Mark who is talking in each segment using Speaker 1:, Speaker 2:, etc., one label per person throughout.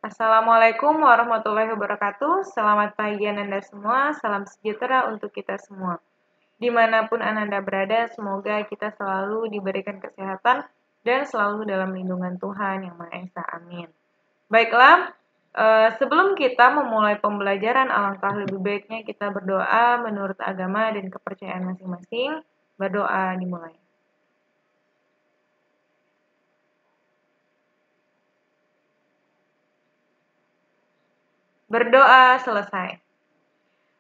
Speaker 1: Assalamualaikum warahmatullahi wabarakatuh. Selamat pagi Ananda semua. Salam sejahtera untuk kita semua. Dimanapun Ananda berada, semoga kita selalu diberikan kesehatan dan selalu dalam lindungan Tuhan Yang Maha Esa. Amin. Baiklah, sebelum kita memulai pembelajaran, alangkah lebih baiknya kita berdoa menurut agama dan kepercayaan masing-masing. Berdoa dimulai. Berdoa selesai.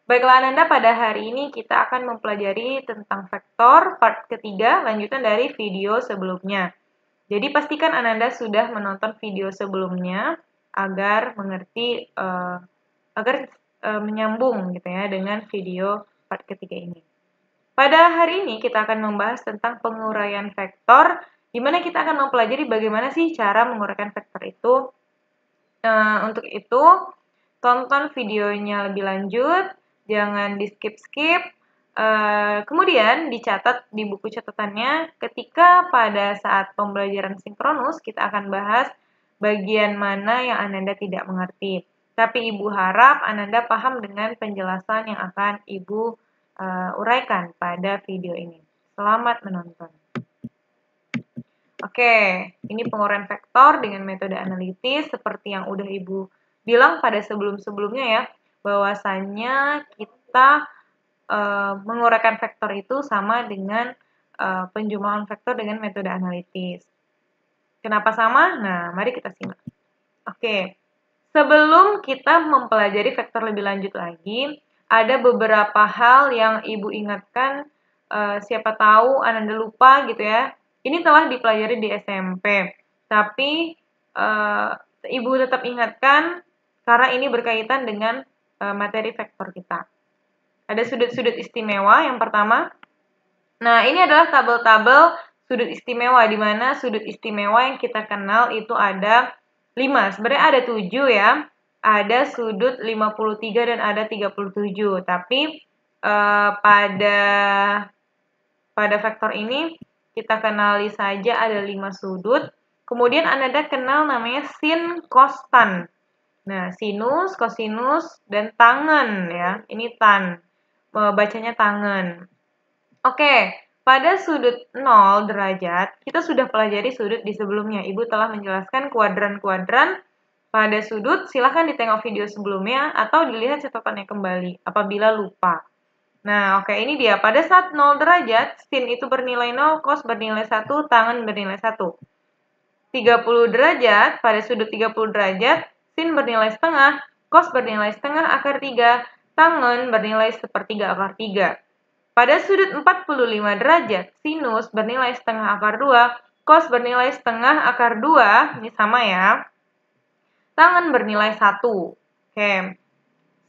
Speaker 1: Baiklah Ananda, pada hari ini kita akan mempelajari tentang vektor part ketiga, lanjutan dari video sebelumnya. Jadi pastikan Ananda sudah menonton video sebelumnya agar mengerti, menyambung gitu ya dengan video part ketiga ini. Pada hari ini kita akan membahas tentang penguraian vektor, di mana kita akan mempelajari bagaimana sih cara menguraikan vektor itu. Untuk itu, tonton videonya lebih lanjut, jangan di-skip-skip, kemudian dicatat di buku catatannya ketika pada saat pembelajaran sinkronus kita akan bahas bagian mana yang Ananda tidak mengerti. Tapi Ibu harap Ananda paham dengan penjelasan yang akan Ibu uraikan pada video ini. Selamat menonton. Oke, ini penguraian vektor dengan metode analitis seperti yang udah Ibu bilang pada sebelum-sebelumnya ya, bahwasannya kita menguraikan vektor itu sama dengan penjumlahan vektor dengan metode analitis. Kenapa sama? Nah, mari kita simak. Oke, sebelum kita mempelajari vektor lebih lanjut lagi, ada beberapa hal yang Ibu ingatkan, siapa tahu Ananda lupa gitu ya. Ini telah dipelajari di SMP, tapi Ibu tetap ingatkan karena ini berkaitan dengan materi vektor kita. Ada sudut-sudut istimewa yang pertama. Nah, ini adalah tabel-tabel sudut istimewa, di mana sudut istimewa yang kita kenal itu ada 5. Sebenarnya ada 7 ya. Ada sudut 53 dan ada 37. Tapi pada vektor ini kita kenali saja ada 5 sudut. Kemudian Anda kenal namanya sin, cos, tan. Nah, sinus, kosinus, dan tangen ya. Ini tan. Bacanya tangen. Oke, pada sudut 0 derajat, kita sudah pelajari sudut di sebelumnya. Ibu telah menjelaskan kuadran-kuadran pada sudut. Silahkan ditengok video sebelumnya atau dilihat catatannya kembali apabila lupa. Nah, oke, ini dia. Pada saat 0 derajat, sin itu bernilai 0, cos bernilai 1, tangen bernilai 1. 30 derajat, pada sudut 30 derajat, sin bernilai setengah, cos bernilai setengah akar 3, tangen bernilai sepertiga akar 3. Pada sudut 45 derajat, sinus bernilai setengah akar 2, cos bernilai setengah akar 2, ini sama ya. Tangen bernilai 1. Oke.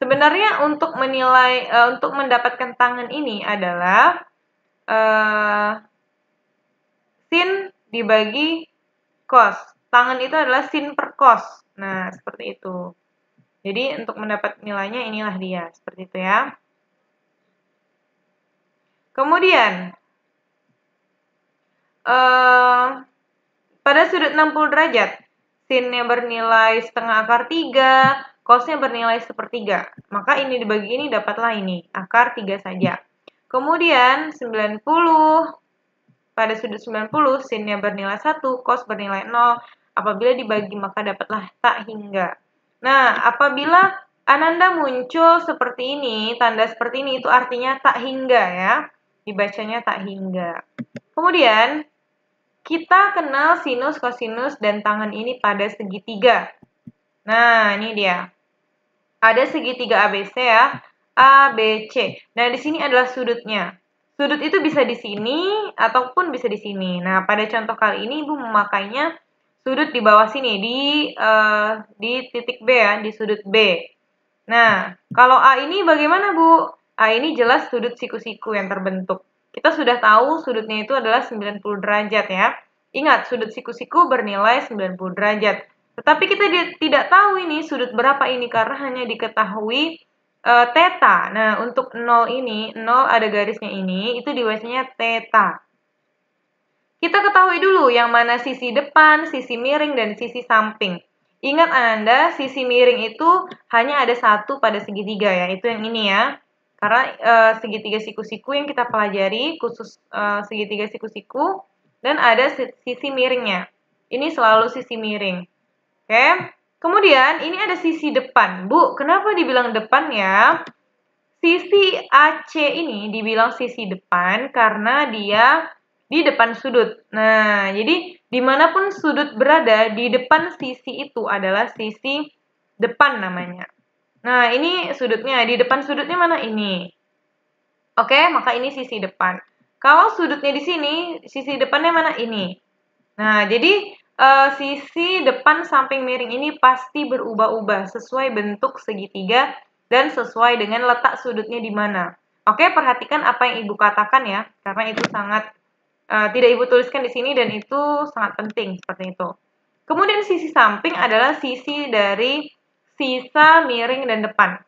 Speaker 1: Sebenarnya untuk mendapatkan tangen ini adalah sin dibagi cos. Tangen itu adalah sin per cos. Nah, seperti itu. Jadi untuk mendapat nilainya inilah dia, seperti itu ya. Kemudian pada sudut 60 derajat, sinnya bernilai setengah akar 3, cosnya bernilai sepertiga. Maka ini dibagi ini dapatlah ini, akar 3 saja. Kemudian 90, pada sudut 90, sinnya bernilai 1, cos bernilai 0. Apabila dibagi maka dapatlah tak hingga. Nah, apabila Ananda muncul seperti ini, tanda seperti ini itu artinya tak hingga ya. Dibacanya tak hingga. Kemudian kita kenal sinus, kosinus, dan tangen ini pada segitiga. Nah, ini dia. Ada segitiga ABC ya. A, B, C. Nah, di sini adalah sudutnya. Sudut itu bisa di sini ataupun bisa di sini. Nah, pada contoh kali ini Ibu memakainya sudut di bawah sini, di titik B ya, di sudut B. Nah, kalau A ini bagaimana, Bu? A ini jelas sudut siku-siku yang terbentuk. Kita sudah tahu sudutnya itu adalah 90 derajat ya. Ingat, sudut siku-siku bernilai 90 derajat. Tetapi kita tidak tahu ini sudut berapa ini karena hanya diketahui theta. Nah, untuk 0 ini, 0 ada garisnya ini, itu dibacanya theta. Kita ketahui dulu yang mana sisi depan, sisi miring, dan sisi samping. Ingat Ananda, sisi miring itu hanya ada satu pada segitiga ya, itu yang ini ya. Karena segitiga siku-siku yang kita pelajari, khusus segitiga siku-siku, dan ada sisi miringnya. Ini selalu sisi miring. Oke, kemudian ini ada sisi depan. Bu, kenapa dibilang depan ya? Sisi AC ini dibilang sisi depan karena dia di depan sudut. Nah, jadi dimanapun sudut berada, di depan sisi itu adalah sisi depan namanya. Nah, ini sudutnya. Di depan sudutnya mana ini? Oke, maka ini sisi depan. Kalau sudutnya di sini, sisi depannya mana ini? Nah, jadi sisi depan samping miring ini pasti berubah-ubah sesuai bentuk segitiga dan sesuai dengan letak sudutnya di mana. Oke, perhatikan apa yang Ibu katakan ya, karena itu sangat tidak Ibu tuliskan di sini dan itu sangat penting seperti itu. Kemudian sisi samping adalah sisi dari sisa miring dan depan.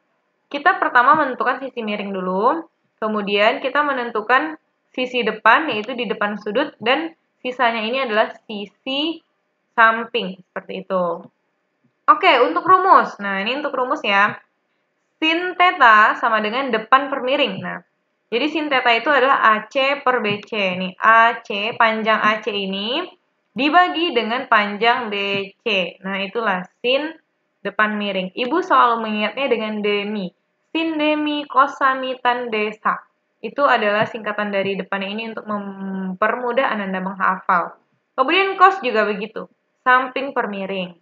Speaker 1: Kita pertama menentukan sisi miring dulu, kemudian kita menentukan sisi depan yaitu di depan sudut dan sisanya ini adalah sisi samping seperti itu. Oke, untuk rumus. Nah, ini untuk rumus ya. Sin theta sama dengan depan per miring. Nah, jadi sin theta itu adalah AC per BC. Nih, AC, panjang AC ini dibagi dengan panjang BC. Nah, itulah sin depan miring. Ibu selalu mengingatnya dengan demi. Sin demi kosami tan desa. Itu adalah singkatan dari depannya ini untuk mempermudah Ananda menghafal. Kemudian cos juga begitu. Samping per miring.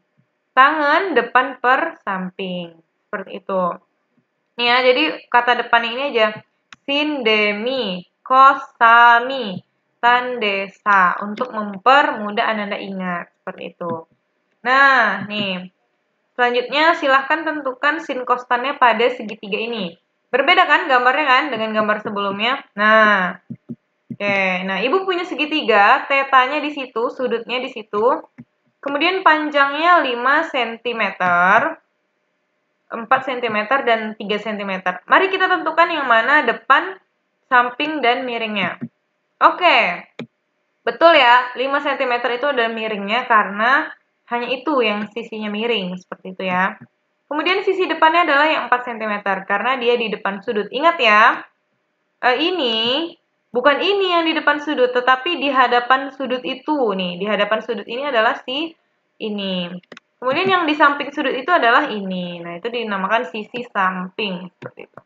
Speaker 1: Tangan depan per samping. Seperti itu. Nih ya, jadi kata depan ini aja. Sin demi kosami tan desa. Untuk mempermudah Ananda ingat. Seperti itu. Nah, nih. Selanjutnya silahkan tentukan sin kostannya pada segitiga ini. Berbeda kan gambarnya kan dengan gambar sebelumnya? Nah, oke. Nah, Ibu punya segitiga, tetanya di situ, sudutnya di situ. Kemudian panjangnya 5 cm, 4 cm, dan 3 cm. Mari kita tentukan yang mana depan, samping, dan miringnya. Oke, betul ya, 5 cm itu adalah miringnya karena hanya itu yang sisinya miring, seperti itu ya. Kemudian sisi depannya adalah yang 4 cm karena dia di depan sudut. Ingat ya, ini bukan ini yang di depan sudut, tetapi di hadapan sudut itu nih. Di hadapan sudut ini adalah si ini. Kemudian yang di samping sudut itu adalah ini. Nah, itu dinamakan sisi samping seperti itu.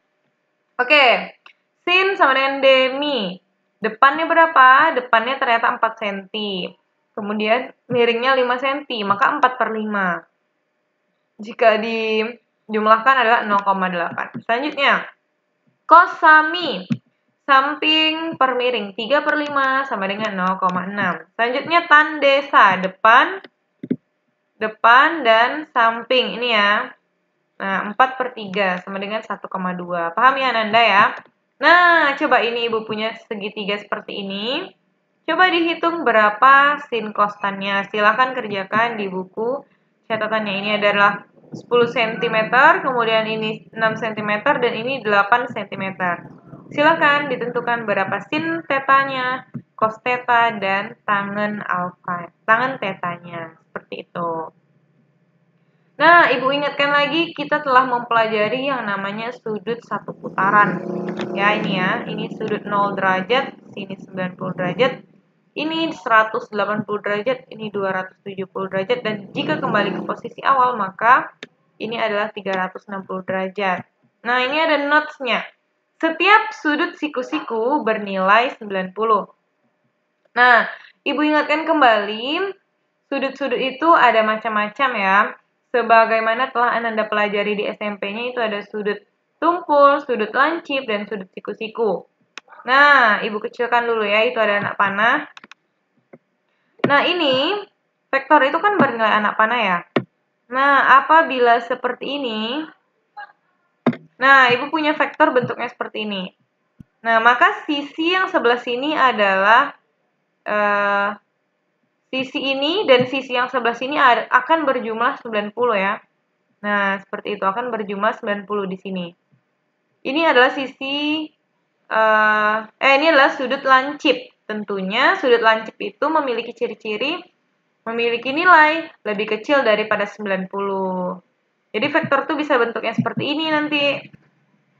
Speaker 1: Oke, sin sama dengan demi. Depannya berapa? Depannya ternyata 4 cm. Kemudian miringnya 5 cm, maka 4 per 5. Jika dijumlahkan adalah 0,8. Selanjutnya, kosami. Samping per miring, 3 per 5 sama dengan 0,6. Selanjutnya tan desa, depan dan samping. Ini ya. Nah, 4 per 3 sama dengan 1,2. Paham ya Nanda ya? Nah, coba ini Ibu punya segitiga seperti ini. Coba dihitung berapa sin kostannya. Silahkan kerjakan di buku catatannya. Ini adalah 10 cm, kemudian ini 6 cm, dan ini 8 cm. Silahkan ditentukan berapa sin tetanya, cos theta, dan tangan alfa, tangan tetanya. Seperti itu. Nah, Ibu ingatkan lagi, kita telah mempelajari yang namanya sudut satu putaran. Ya, ini sudut 0 derajat, sini 90 derajat, ini 180 derajat, ini 270 derajat, dan jika kembali ke posisi awal, maka ini adalah 360 derajat. Nah, ini ada notes-nya. Setiap sudut siku-siku bernilai 90. Nah, Ibu ingatkan kembali, sudut-sudut itu ada macam-macam ya. Sebagaimana telah Ananda pelajari di SMP-nya, itu ada sudut tumpul, sudut lancip, dan sudut siku-siku. Nah, Ibu kecilkan dulu ya, itu ada anak panah. Nah, ini vektor itu kan bernilai anak panah ya. Nah, apabila seperti ini, nah, Ibu punya vektor bentuknya seperti ini. Nah, maka sisi yang sebelah sini adalah sisi ini dan sisi yang sebelah sini akan berjumlah 90 ya. Nah, seperti itu, akan berjumlah 90 di sini. Ini adalah sisi, ini adalah sudut lancip. Tentunya sudut lancip itu memiliki ciri-ciri memiliki nilai lebih kecil daripada 90. Jadi vektor tuh bisa bentuknya seperti ini nanti.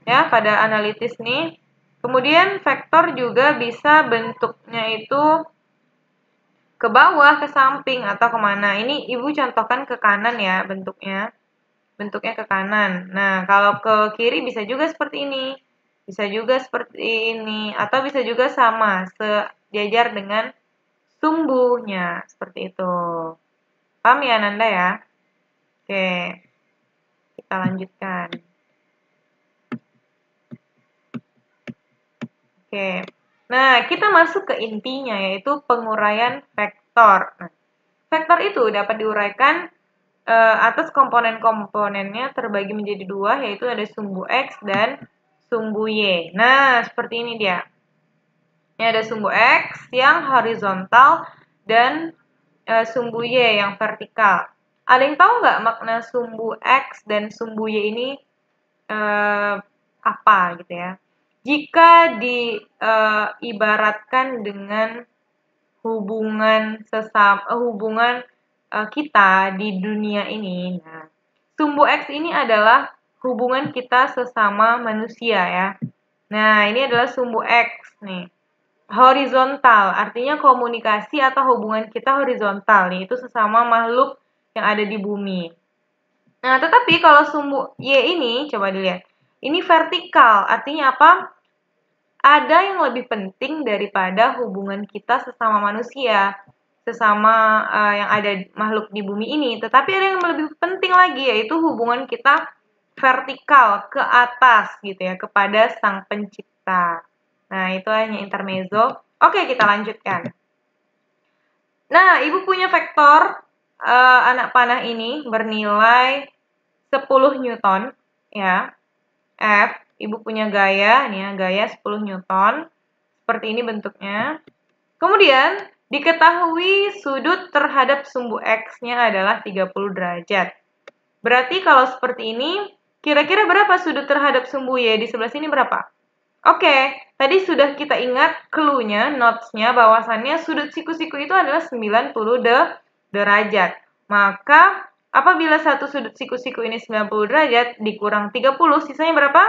Speaker 1: Ya, pada analitis nih. Kemudian vektor juga bisa bentuknya itu ke bawah, ke samping, atau kemana. Ini Ibu contohkan ke kanan ya bentuknya. Bentuknya ke kanan. Nah, kalau ke kiri bisa juga seperti ini. Bisa juga seperti ini. Atau bisa juga sama, sejajar dengan sumbunya. Seperti itu. Paham ya Nanda ya? Oke. Kita lanjutkan. Oke. Nah, kita masuk ke intinya, yaitu penguraian vektor. Nah, vektor itu dapat diuraikan atas komponen-komponennya terbagi menjadi dua, yaitu ada sumbu X dan sumbu Y. Nah, seperti ini dia. Ini ada sumbu X yang horizontal dan sumbu Y yang vertikal. Ada yang tahu nggak makna sumbu X dan sumbu Y ini apa gitu ya? Jika diibaratkan dengan hubungan kita di dunia ini. Nah, sumbu X ini adalah hubungan kita sesama manusia ya. Nah, ini adalah sumbu X nih. Horizontal, artinya komunikasi atau hubungan kita horizontal nih, itu sesama makhluk yang ada di bumi. Nah, tetapi kalau sumbu Y ini, coba dilihat. Ini vertikal, artinya apa? Ada yang lebih penting daripada hubungan kita sesama manusia, sesama yang ada makhluk di bumi ini. Tetapi ada yang lebih penting lagi, yaitu hubungan kita vertikal ke atas gitu ya, kepada Sang Pencipta. Nah, itu hanya intermezzo. Oke, kita lanjutkan. Nah, Ibu punya vektor anak panah ini bernilai 10 Newton ya. F, Ibu punya gaya, nih ya, gaya 10 Newton. Seperti ini bentuknya. Kemudian, diketahui sudut terhadap sumbu X-nya adalah 30 derajat. Berarti kalau seperti ini, kira-kira berapa sudut terhadap sumbu Y? Di sebelah sini berapa? Oke, tadi sudah kita ingat clue-nya, notes-nya, bahwasannya sudut siku-siku itu adalah 90 derajat. Maka, apabila satu sudut siku-siku ini 90 derajat, dikurang 30, sisanya berapa?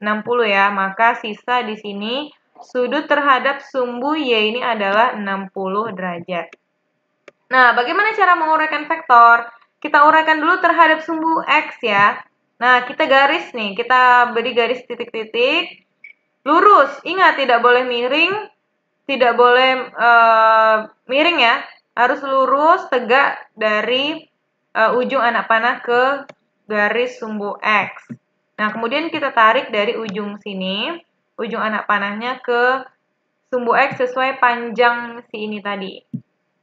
Speaker 1: 60 ya. Maka sisa di sini, sudut terhadap sumbu Y ini adalah 60 derajat. Nah, bagaimana cara menguraikan vektor? Kita uraikan dulu terhadap sumbu X ya. Nah, kita garis nih, kita beri garis titik-titik. Lurus, ingat tidak boleh miring, tidak boleh miring ya, harus lurus tegak dari ujung anak panah ke garis sumbu X. Nah, kemudian kita tarik dari ujung sini, ujung anak panahnya ke sumbu X sesuai panjang si ini tadi.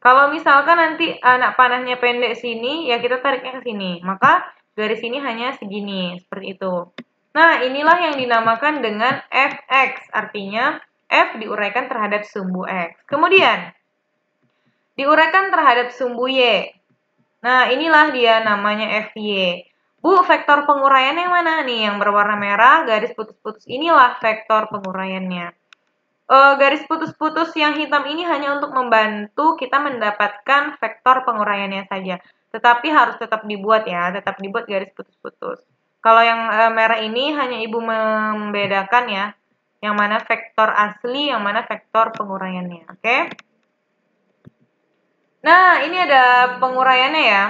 Speaker 1: Kalau misalkan nanti anak panahnya pendek sini, ya kita tariknya ke sini. Maka garis ini hanya segini, seperti itu. Nah, inilah yang dinamakan dengan Fx, artinya F diuraikan terhadap sumbu X. Kemudian, diuraikan terhadap sumbu Y. Nah, inilah dia namanya Fy. Bu, vektor penguraian yang mana nih? Yang berwarna merah, garis putus-putus. Inilah vektor penguraiannya. Garis putus-putus yang hitam ini hanya untuk membantu kita mendapatkan vektor penguraiannya saja. Tetapi harus tetap dibuat ya, tetap dibuat garis putus-putus. Kalau yang merah ini hanya Ibu membedakan ya, yang mana vektor asli, yang mana vektor penguraiannya. Oke? Nah, ini ada penguraiannya ya.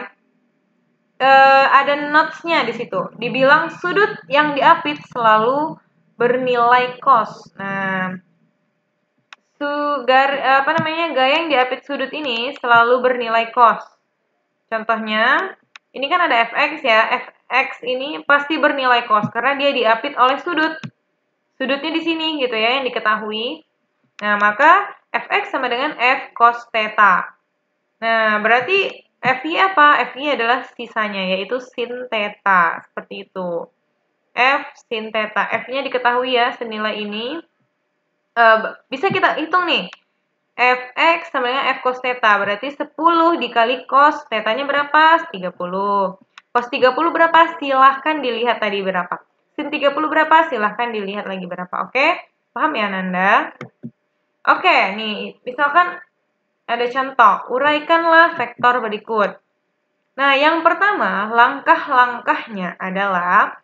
Speaker 1: Ada notes-nya di situ. Dibilang sudut yang diapit selalu bernilai cos. Nah, gaya yang diapit sudut ini selalu bernilai cos. Contohnya, ini kan ada fx ya. Fx ini pasti bernilai cos karena dia diapit oleh sudut. Sudutnya di sini gitu ya yang diketahui. Nah, maka fx sama dengan f cos theta. Nah, berarti Fy apa? Fy adalah sisanya, yaitu sin theta. Seperti itu. F sin theta. F-nya diketahui ya, senilai ini. Bisa kita hitung nih. Fx sama dengan F cos theta. Berarti 10 dikali cos theta-nya berapa? 30. Cos 30 berapa? Silahkan dilihat tadi berapa. Sin 30 berapa? Silahkan dilihat lagi berapa. Oke? Paham ya, Nanda? Oke, nih. Misalkan ada contoh. Uraikanlah vektor berikut. Nah, yang pertama, langkah-langkahnya adalah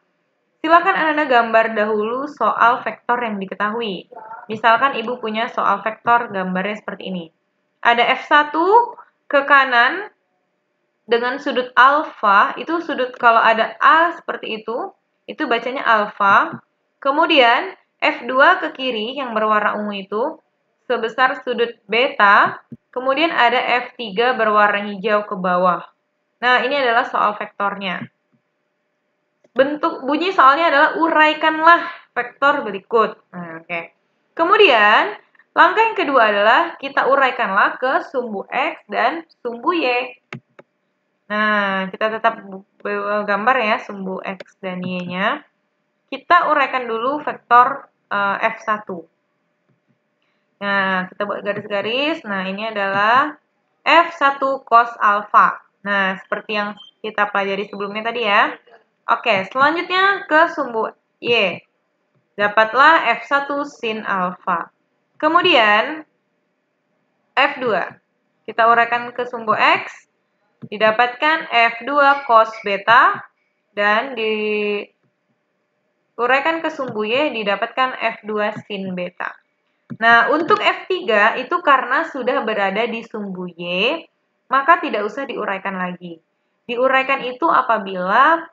Speaker 1: silakan Anda gambar dahulu soal vektor yang diketahui. Misalkan Ibu punya soal vektor gambarnya seperti ini. Ada F1 ke kanan dengan sudut alfa, itu sudut kalau ada A seperti itu bacanya alfa. Kemudian F2 ke kiri yang berwarna ungu itu sebesar sudut beta. Kemudian ada F3 berwarna hijau ke bawah. Nah, ini adalah soal vektornya. Bentuk bunyi soalnya adalah uraikanlah vektor berikut. Nah, oke. Kemudian, langkah yang kedua adalah kita uraikanlah ke sumbu X dan sumbu Y. Nah, kita tetap gambar ya sumbu X dan Y-nya. Kita uraikan dulu vektor F1. Nah, kita buat garis-garis. Nah, ini adalah F1 cos alfa. Nah, seperti yang kita pelajari sebelumnya tadi ya. Oke, selanjutnya ke sumbu Y. Dapatlah F1 sin alfa. Kemudian, F2. Kita uraikan ke sumbu X. Didapatkan F2 cos beta. Dan diuraikan ke sumbu Y, didapatkan F2 sin beta. Nah, untuk F3 itu karena sudah berada di sumbu Y, maka tidak usah diuraikan lagi. Diuraikan itu apabila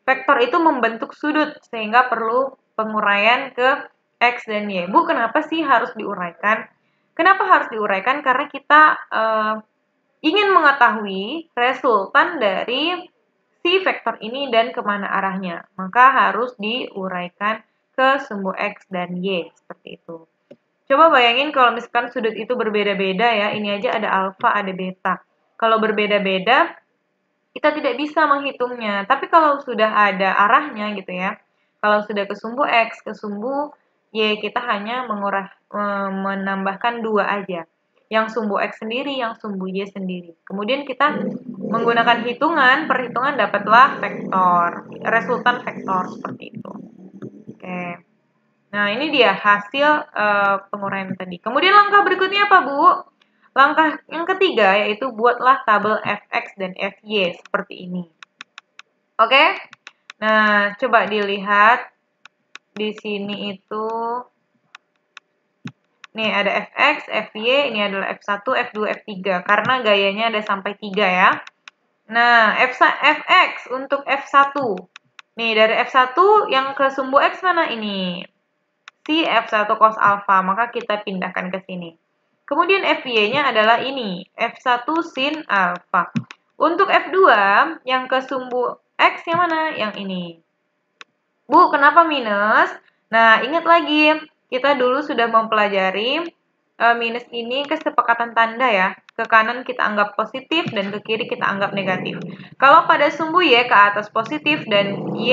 Speaker 1: vektor itu membentuk sudut, sehingga perlu penguraian ke X dan Y. Bu, kenapa sih harus diuraikan? Kenapa harus diuraikan? Karena kita ingin mengetahui resultan dari si vektor ini dan kemana arahnya. Maka harus diuraikan ke sumbu X dan Y, seperti itu. Coba bayangin kalau misalkan sudut itu berbeda-beda ya, ini aja ada alfa, ada beta. Kalau berbeda-beda, kita tidak bisa menghitungnya. Tapi kalau sudah ada arahnya gitu ya, kalau sudah ke sumbu X, ke sumbu Y, kita hanya menambahkan dua aja. Yang sumbu X sendiri, yang sumbu Y sendiri. Kemudian kita menggunakan perhitungan dapatlah vektor, resultan vektor seperti itu. Oke. Nah, ini dia hasil penguraian tadi. Kemudian langkah berikutnya apa, Bu? Langkah yang ketiga yaitu buatlah tabel fx dan fy seperti ini. Oke? Nah, coba dilihat di sini itu nih ada fx, fy, ini adalah f1, f2, f3 karena gayanya ada sampai 3 ya. Nah, fx untuk f1. Nih, dari f1 yang ke sumbu x mana ini? Si F1 cos alfa, maka kita pindahkan ke sini. Kemudian Fy-nya adalah ini, F1 sin alfa. Untuk F2, yang ke sumbu X yang mana? Yang ini. Bu, kenapa minus? Nah, ingat lagi, kita dulu sudah mempelajari minus ini kesepakatan tanda ya. Ke kanan kita anggap positif dan ke kiri kita anggap negatif. Kalau pada sumbu Y ke atas positif dan Y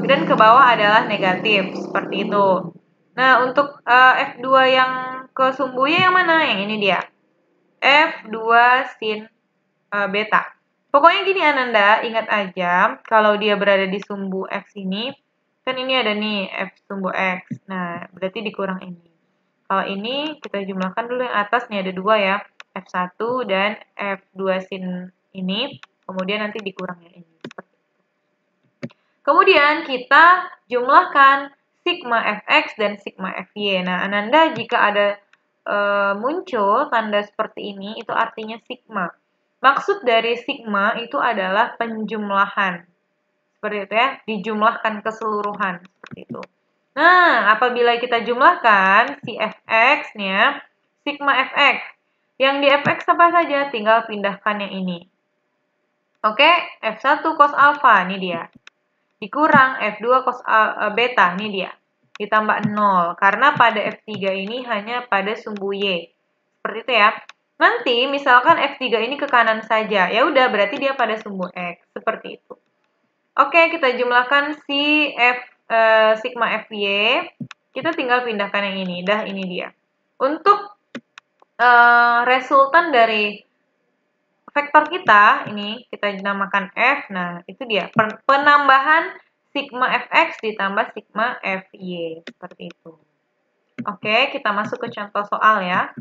Speaker 1: dan ke bawah adalah negatif, seperti itu. Nah, untuk F2 yang ke sumbu Y yang mana? Yang ini dia. F2 sin beta. Pokoknya gini Ananda, ingat aja kalau dia berada di sumbu X ini, kan ini ada nih F sumbu X. Nah, berarti dikurang ini. Kalau ini kita jumlahkan dulu yang atas, nih ada dua ya. F1 dan F2 sin ini, kemudian nanti dikurang yang ini. Kemudian kita jumlahkan sigma fx dan sigma fy. Nah, Ananda jika ada muncul tanda seperti ini, itu artinya sigma. Maksud dari sigma itu adalah penjumlahan. Seperti itu ya, dijumlahkan keseluruhan. Seperti itu. Nah, apabila kita jumlahkan si fx-nya, sigma fx. Yang di fx apa saja? Tinggal pindahkan yang ini. Oke, F1 cos alfa, ini dia. Dikurang F2 cos beta, ini dia. Ditambah 0, karena pada F3 ini hanya pada sumbu Y. Seperti itu ya. Nanti misalkan F3 ini ke kanan saja, ya udah berarti dia pada sumbu X. Seperti itu. Oke, kita jumlahkan si sigma Fy. Kita tinggal pindahkan yang ini. Dah, ini dia. Untuk resultan dari vektor kita, ini kita namakan F. Nah, itu dia. Penambahan sigma fx ditambah sigma fy. Seperti itu. Oke, kita masuk ke contoh soal ya.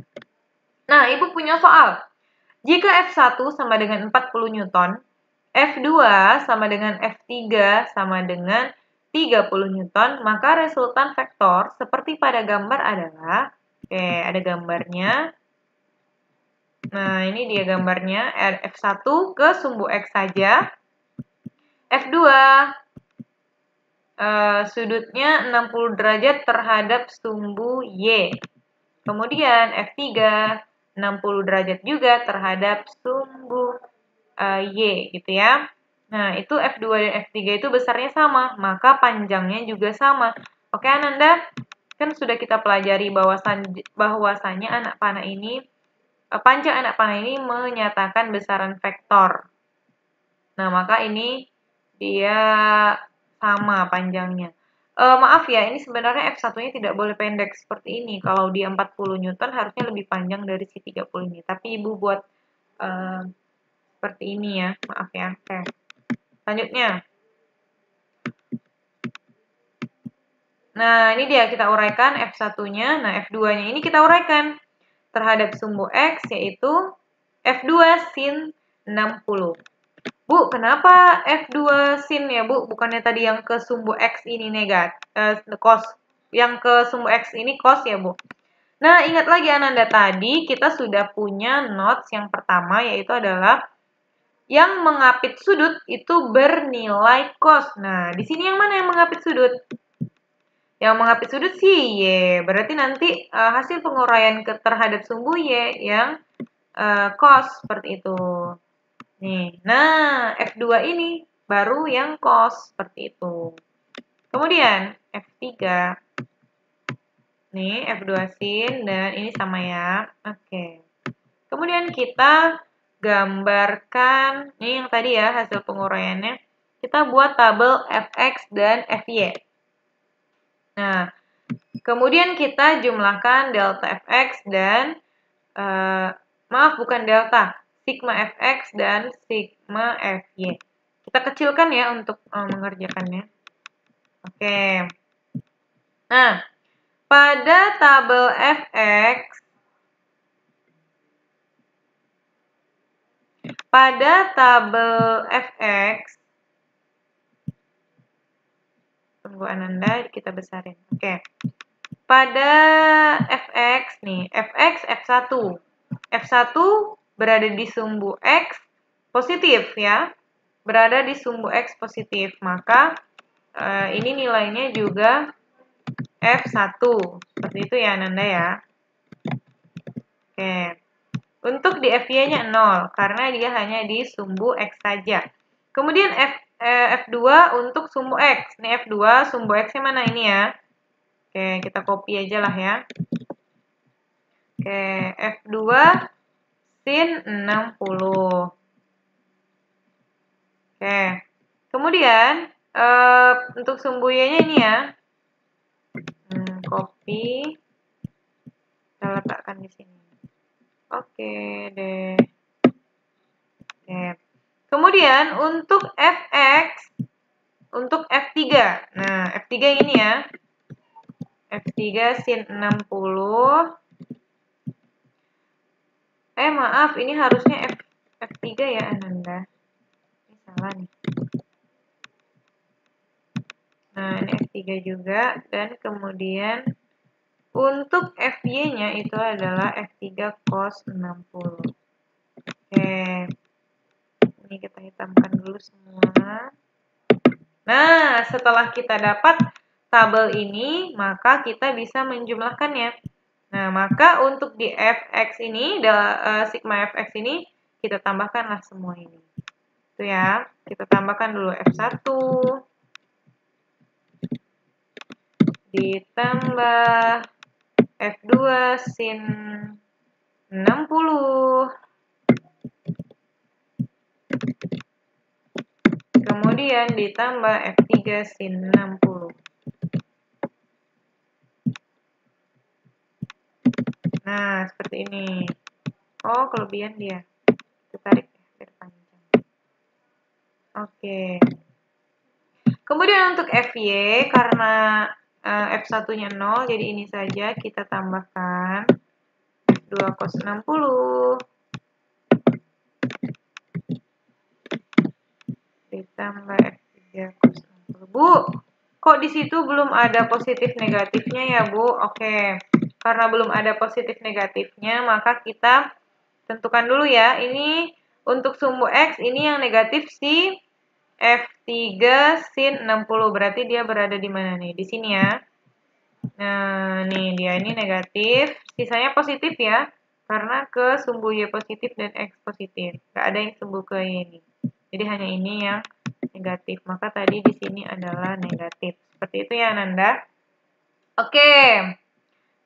Speaker 1: Nah, Ibu punya soal. Jika F1 sama dengan 40 Newton, F2 sama dengan F3 sama dengan 30 Newton, maka resultan vektor seperti pada gambar adalah, oke, ada gambarnya. Nah, ini dia gambarnya, F1 ke sumbu X saja, F2 sudutnya 60 derajat terhadap sumbu Y. Kemudian F3 60 derajat juga terhadap sumbu Y gitu ya. Nah, itu F2 dan F3 itu besarnya sama, maka panjangnya juga sama. Oke, Ananda, kan sudah kita pelajari bahwasannya anak panah ini, panjang anak panah ini menyatakan besaran vektor. Nah, maka ini dia sama panjangnya. Maaf ya, ini sebenarnya F1-nya tidak boleh pendek seperti ini. Kalau dia 40 Newton harusnya lebih panjang dari si 30 ini. Tapi Ibu buat seperti ini ya, maaf ya. Oke. Selanjutnya. Nah, ini dia kita uraikan F1-nya. Nah, F2-nya ini kita uraikan terhadap sumbu X, yaitu F2 sin 60. Bu, kenapa F2 sin ya, Bu? Bukannya tadi yang ke sumbu X ini cos. Yang ke sumbu X ini cos ya, Bu? Nah, ingat lagi Ananda, tadi kita sudah punya notes yang pertama, yaitu adalah yang mengapit sudut itu bernilai cos. Nah, di sini yang mana yang mengapit sudut? Yang mengapit sudut si Y. Berarti nanti hasil penguraian terhadap sumbu Y yang cos seperti itu. Nih, nah F2 ini baru yang cos seperti itu. Kemudian F3. Nih, F2 sin dan ini sama ya. Oke. Kemudian kita gambarkan, ini yang tadi ya hasil penguraiannya. Kita buat tabel Fx dan Fy. Nah, kemudian kita jumlahkan delta Fx dan, maaf bukan delta, sigma Fx dan sigma Fy. Kita kecilkan ya untuk mengerjakannya. Oke. Nah, pada tabel Fx, tunggu Ananda, kita besarin. Oke. Pada Fx nih, Fx F1. F1 berada di sumbu X positif ya. Berada di sumbu X positif, maka ini nilainya juga F1. Seperti itu ya Ananda ya. Oke. Untuk di Fy-nya 0, karena dia hanya di sumbu X saja. Kemudian F2 untuk sumbu X. Ini F2, sumbu X-nya mana ini ya? Oke, kita copy aja lah ya. Oke, F2 sin 60. Oke. Kemudian untuk sumbu Y-nya ini ya. Copy. Kita letakkan di sini. Oke deh. Oke. Kemudian untuk Fx, untuk F3. Nah, F3 ini ya. F3 sin 60. Maaf, ini harusnya F3 ya Ananda. Ini salah nih. Nah, ini F3 juga. Dan kemudian untuk Fy-nya itu adalah F3 cos 60. Oke. Ini kita hitamkan dulu semua. Nah, setelah kita dapat tabel ini, maka kita bisa menjumlahkannya. Nah, maka untuk di Fx ini, sigma Fx ini, kita tambahkanlah semua ini. Itu ya, kita tambahkan dulu F1, ditambah F2 sin 60. Kemudian ditambah F3 sin 60. Nah, seperti ini. Oh, kelebihan dia. Kita tarik ya, biar panjang. Oke. Kemudian untuk Fy, karena F1-nya 0, jadi ini saja kita tambahkan F2 cos 60 ditambah F3 cos 60. Bu, kok di situ belum ada positif negatifnya ya, Bu? Oke, karena belum ada positif negatifnya, maka kita tentukan dulu ya. Ini untuk sumbu X, ini yang negatif si F3 sin 60. Berarti dia berada di mana nih? Di sini ya. Nah, nih dia ini negatif. Sisanya positif ya. Karena ke sumbu Y positif dan X positif. Nggak ada yang sumbu ke Y ini. Jadi hanya ini yang negatif. Maka tadi di sini adalah negatif. Seperti itu ya, Nanda. Oke.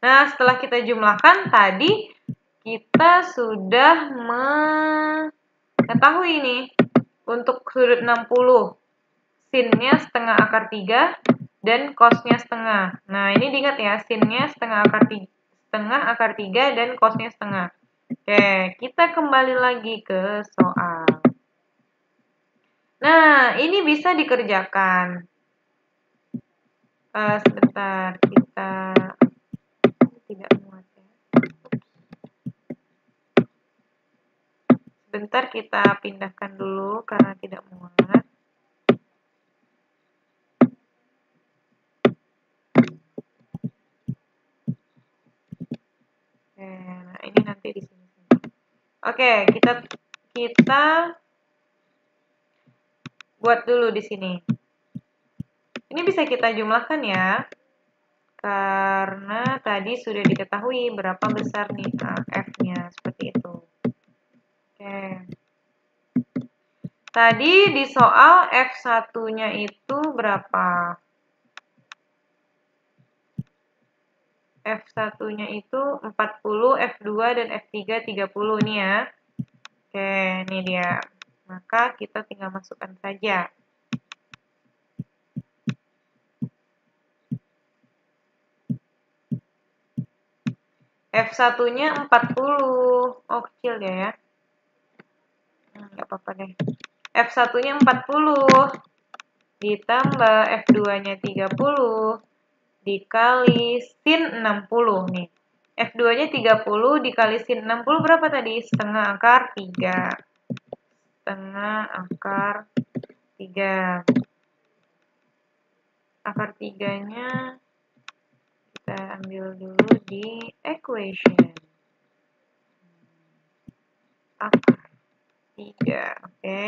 Speaker 1: Nah, setelah kita jumlahkan tadi, kita sudah mengetahui nih. Untuk sudut 60, sinnya setengah akar 3 dan cosnya setengah. Nah, ini diingat ya, sinnya setengah akar 3 dan cosnya setengah. Oke, kita kembali lagi ke soal. Nah, ini bisa dikerjakan. Sebentar, kita tidak muat ya. Sebentar kita pindahkan dulu karena tidak muat. Nah, ini nanti di sini. Oke, kita buat dulu di sini. Ini bisa kita jumlahkan ya. Karena tadi sudah diketahui berapa besar nih F-nya, seperti itu. Oke. Tadi di soal F1-nya itu berapa? F1-nya itu 40, F2 dan F3 30 nih ya. Oke, ini dia. Maka kita tinggal masukkan saja. F1-nya 40. Oh, kecil dia ya. Nggak apa-apa deh. F1-nya 40. Ditambah F2-nya 30. Dikali sin 60 nih. F2-nya 30 dikali sin 60 berapa tadi? Setengah akar 3. Setengah akar 3. Akar 3-nya kita ambil dulu di equation. Akar 3, oke.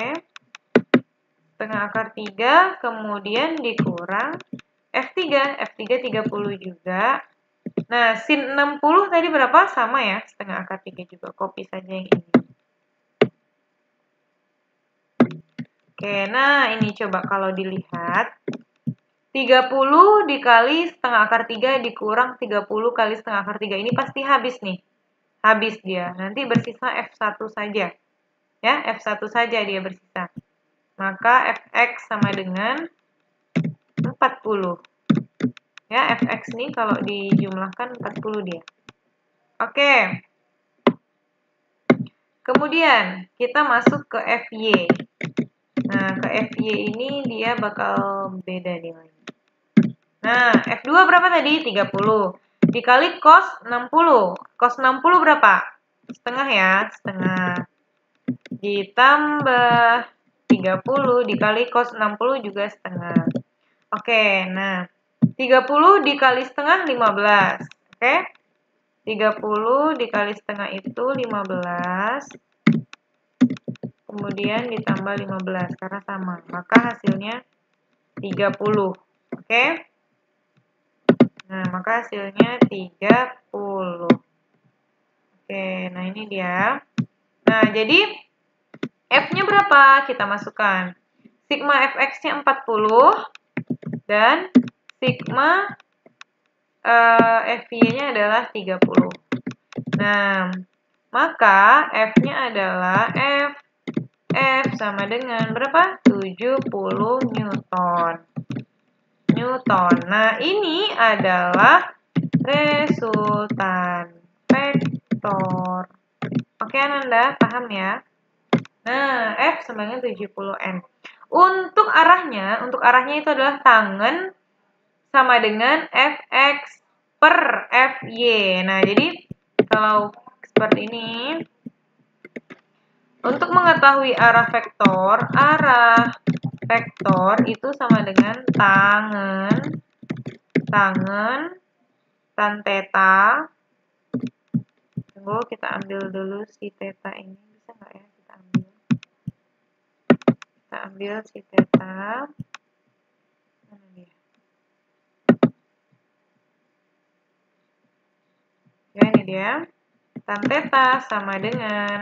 Speaker 1: Setengah akar 3, kemudian dikurang F3. F3 30 juga. Nah, sin 60 tadi berapa? Sama ya, setengah akar 3 juga. Copy saja yang ini. Oke, nah ini coba kalau dilihat. 30 dikali setengah akar 3 dikurang 30 kali setengah akar 3. Ini pasti habis nih. Habis dia. Nanti bersisa F1 saja. Ya, F1 saja dia bersisa. Maka Fx sama dengan 40. Ya, Fx nih kalau dijumlahkan 40 dia. Oke. Kemudian kita masuk ke Fy. Nah, ke Fy ini dia bakal beda nilainya. Nah, F2 berapa tadi? 30. Dikali cos 60. Cos 60 berapa? Setengah ya, setengah. Ditambah 30 dikali cos 60 juga setengah. Oke, nah. 30 dikali setengah 15. Oke? 30 dikali setengah itu 15. Kemudian ditambah 15 karena sama. Maka hasilnya 30. Oke? Nah, maka hasilnya 30. Oke, nah ini dia. Nah, jadi F-nya berapa? Kita masukkan. Sigma Fx-nya 40 dan sigma Fy-nya adalah 30. Nah, maka F-nya adalah F sama dengan berapa? 70 Newton. Nah, ini adalah resultan vektor. Oke, Ananda, paham ya? Nah, F sama dengan 70 N. Untuk arahnya itu adalah tangen sama dengan fx per fy. Nah, jadi kalau seperti ini, untuk mengetahui arah vektor itu sama dengan tangen tan theta. Tunggu, kita ambil dulu si theta ini. Bisa nggak ya kita ambil? Kita ambil si theta. Mana dia? Ya, ini dia. Tan theta sama dengan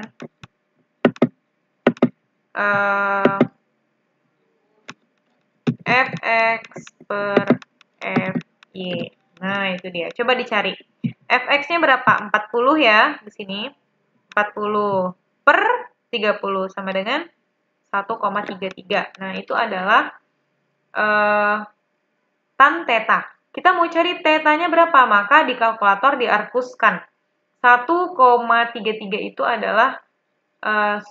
Speaker 1: fx per fy. Nah, itu dia. Coba dicari. Fx-nya berapa? 40 ya di sini. 40 per 30 sama dengan 1,33. Nah, itu adalah tan theta. Kita mau cari theta-nya berapa? Maka di kalkulator diarkuskan. 1,33 itu adalah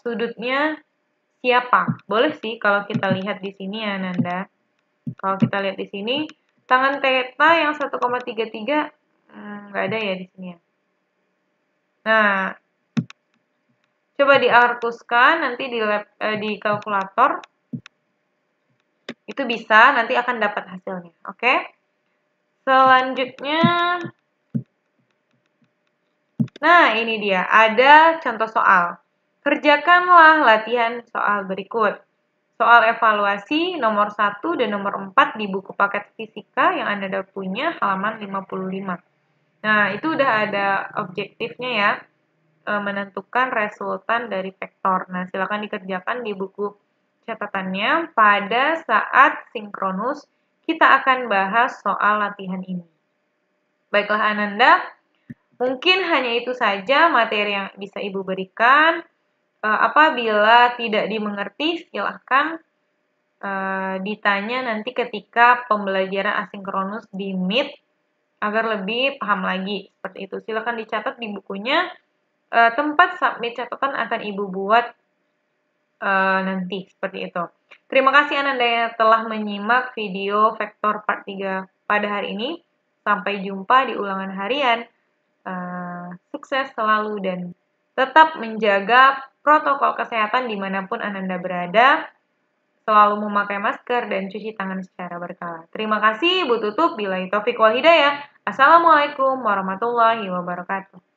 Speaker 1: sudutnya siapa? Boleh sih kalau kita lihat di sini ya, Nanda. Kalau kita lihat di sini, tangan theta yang 1,33 nggak ada ya di sini ya. Nah, coba diarkuskan nanti di kalkulator. Itu bisa, nanti akan dapat hasilnya. Oke? Selanjutnya, nah ini dia, ada contoh soal. Kerjakanlah latihan soal berikut. Soal evaluasi nomor 1 dan nomor 4 di buku paket fisika yang Anda punya halaman 55. Nah, itu udah ada objektifnya ya, menentukan resultan dari vektor. Nah, silakan dikerjakan di buku catatannya. Pada saat sinkronus, kita akan bahas soal latihan ini. Baiklah Ananda, mungkin hanya itu saja materi yang bisa Ibu berikan. Apabila tidak dimengerti, silahkan ditanya nanti ketika pembelajaran asinkronus di Meet agar lebih paham lagi. Seperti itu. Silakan dicatat di bukunya. Tempat submit catatan akan Ibu buat nanti. Seperti itu. Terima kasih Ananda yang telah menyimak video vektor part 3 pada hari ini. Sampai jumpa di ulangan harian. Sukses selalu dan tetap menjaga protokol kesehatan dimanapun Ananda berada. Selalu memakai masker dan cuci tangan secara berkala. Terima kasih, Ibu tutup. Billahi taufiq wal hidayah. Assalamualaikum warahmatullahi wabarakatuh.